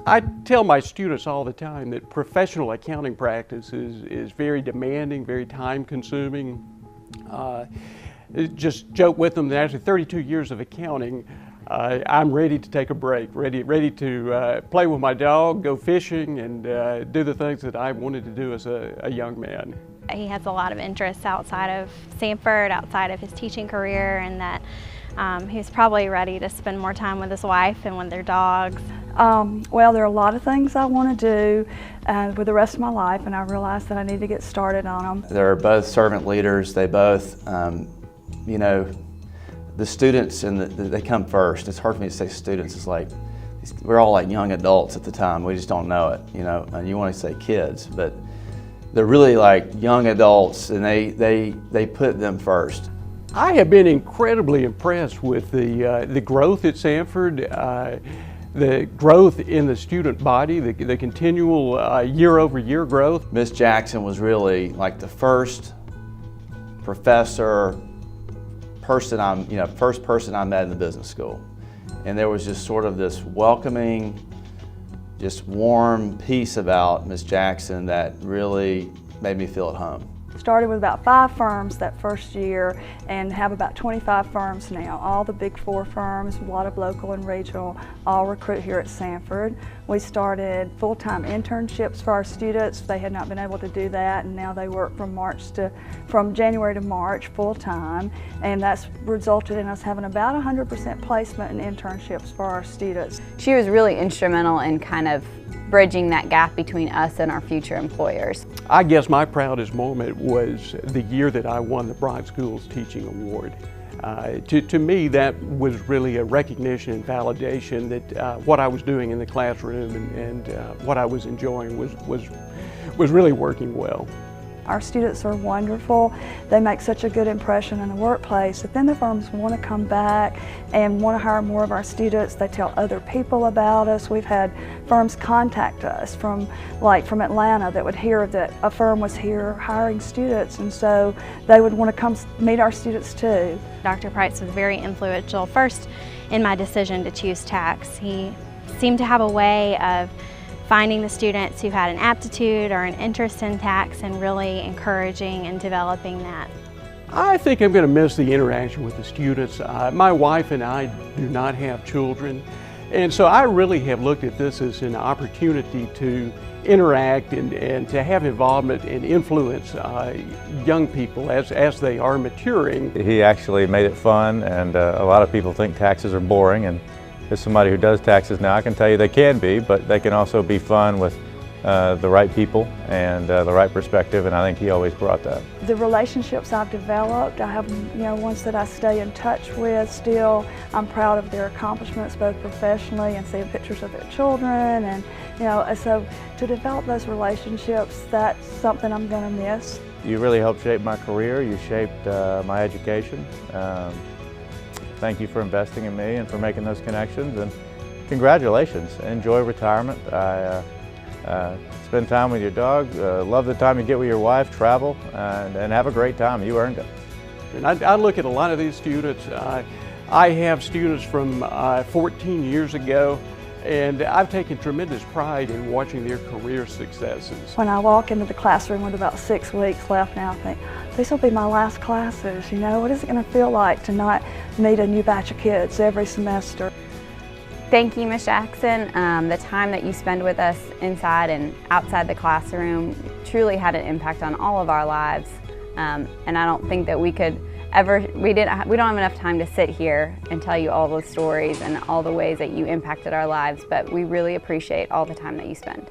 I tell my students all the time that professional accounting practice is very demanding, very time-consuming. Just joke with them that after 32 years of accounting, I'm ready to take a break, ready to play with my dog, go fishing, and do the things that I wanted to do as a young man. He has a lot of interests outside of Samford, outside of his teaching career, and that he's probably ready to spend more time with his wife and with their dogs. Well, there are a lot of things I want to do with the rest of my life, and I realized that I need to get started on them. They're both servant leaders. They both, you know, the students and they come first. It's hard for me to say students. It's like we're all like young adults at the time. We just don't know it, you know. And you want to say kids, but they're really like young adults, and they put them first. I have been incredibly impressed with the growth at Samford, the growth in the student body, the continual year-over-year growth. Miss Jackson was really like the first professor, first person I met in the business school. And there was just sort of this welcoming, just warm peace about Miss Jackson that really made me feel at home. Started with about 5 firms that first year and have about 25 firms now. All the big 4 firms, a lot of local and regional, all recruit here at Samford. We started full-time internships for our students. They had not been able to do that, and now they work from January to March full-time, and that's resulted in us having about 100% placement in internships for our students. She was really instrumental in kind of bridging that gap between us and our future employers. I guess my proudest moment was the year that I won the Bright Schools Teaching Award. To me, that was really a recognition and validation that what I was doing in the classroom and what I was enjoying was really working well. Our students are wonderful. They make such a good impression in the workplace that then the firms want to come back and want to hire more of our students. They tell other people about us. We've had firms contact us from Atlanta that would hear that a firm was here hiring students, and so they would want to come meet our students too. Dr. Price was very influential first in my decision to choose tax. He seemed to have a way of finding the students who had an aptitude or an interest in tax and really encouraging and developing that. I think I'm going to miss the interaction with the students. My wife and I do not have children, and so I really have looked at this as an opportunity to interact and to have involvement and influence young people as they are maturing. He actually made it fun, and a lot of people think taxes are boring, and as somebody who does taxes now, I can tell you they can be, but they can also be fun with the right people and the right perspective, and I think he always brought that. The relationships I've developed, I have ones that I stay in touch with still. I'm proud of their accomplishments both professionally and seeing pictures of their children, and so to develop those relationships, that's something I'm going to miss. You really helped shape my career. You shaped my education. Thank you for investing in me and for making those connections, and congratulations. Enjoy retirement. Spend time with your dog, love the time you get with your wife, travel, and have a great time. You earned it. And I look at a lot of these students. I have students from 14 years ago, and I've taken tremendous pride in watching their career successes. When I walk into the classroom with about 6 weeks left now, I think, these will be my last classes. What is it going to feel like to not meet a new batch of kids every semester? Thank you, Ms. Jackson. The time that you spend with us inside and outside the classroom truly had an impact on all of our lives. And I don't think that we don't have enough time to sit here and tell you all those stories and all the ways that you impacted our lives, but we really appreciate all the time that you spend.